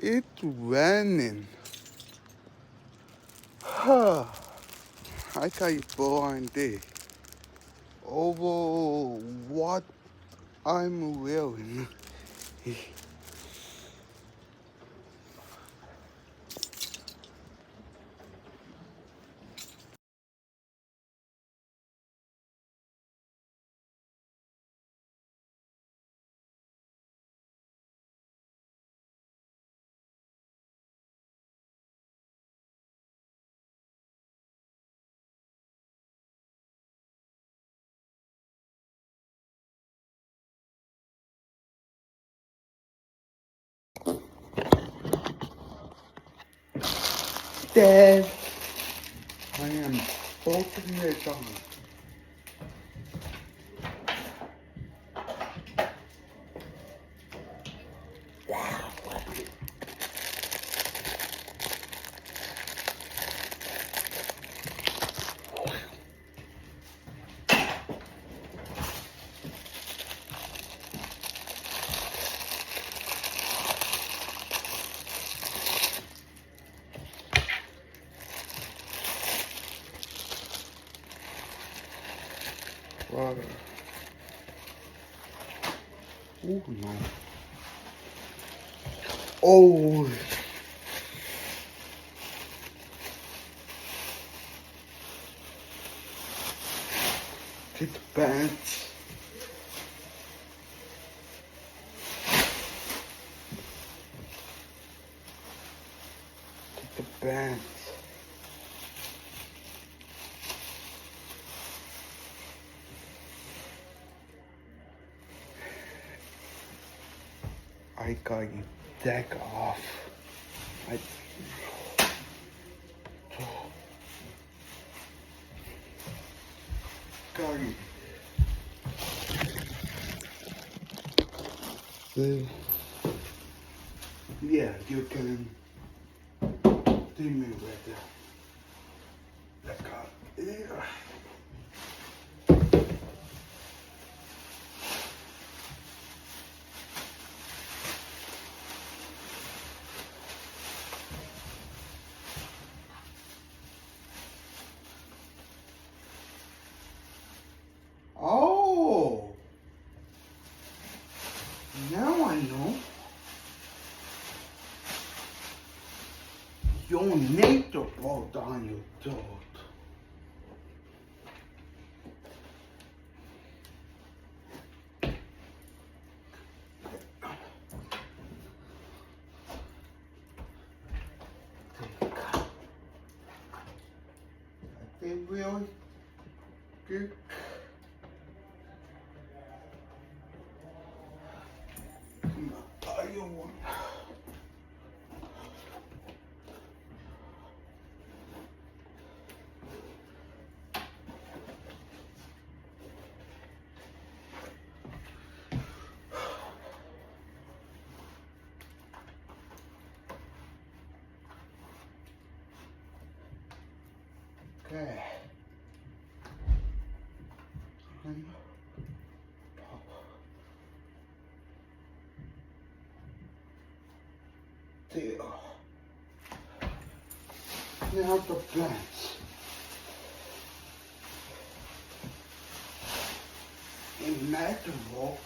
It's raining. Huh. I can't find it. Over what I'm wearing. Dad, I am totally done. Water. Oh no. Oh. Get the pants. Get the pants. I got you deck off. I got you. Yeah, you can do me with that car. Yeah. Oh, now I know. You need to put on your throat. They really good. I don't want. Okay. There. Now the plants. In matter walk.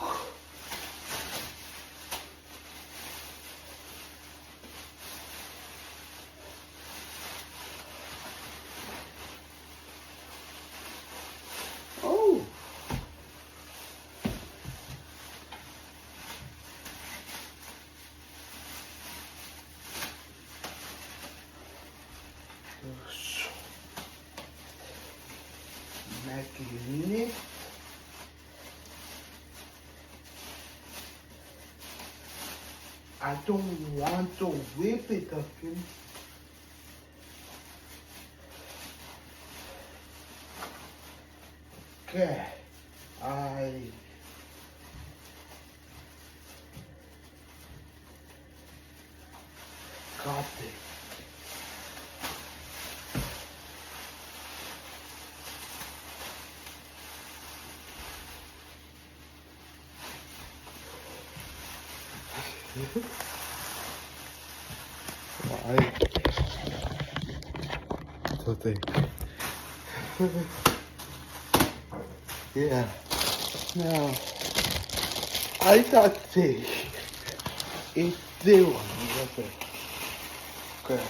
Oh. Making it. I don't want to whip it again. Okay, I got it. I so think. Yeah. Now I thought it's the one. Okay.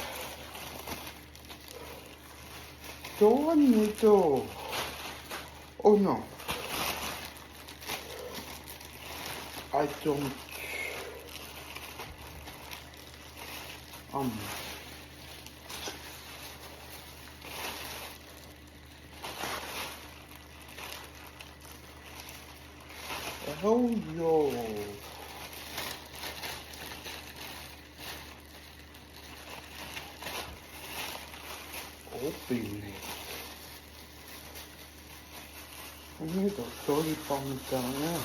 Don't need to. Oh no. I don't. Um. Oh no. Open it. I need to throw it from down there.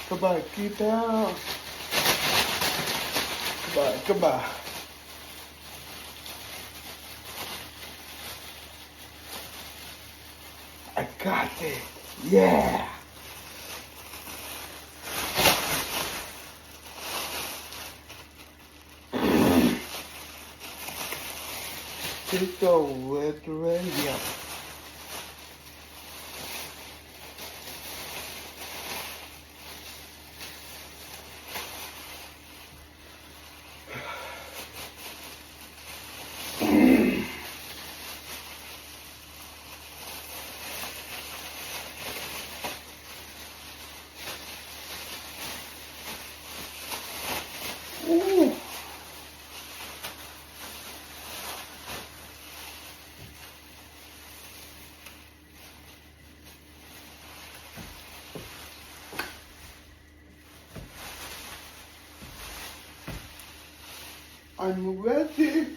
Goodbye, keep out. Goodbye, goodbye. I got it. Yeah. Take the wet radio. Ooh. I'm ready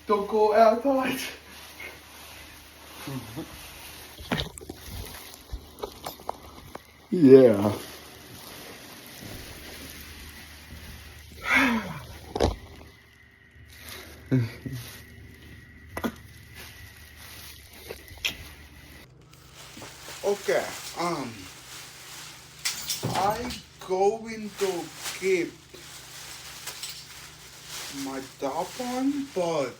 to go outside. Yeah. Okay, I going to keep my top on, but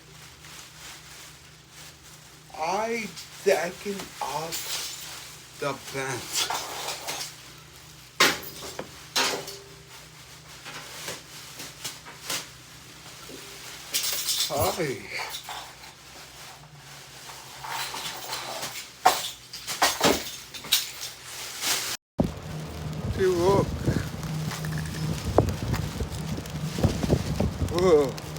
I taking off the pants. Hi. Hey, look. Whoa.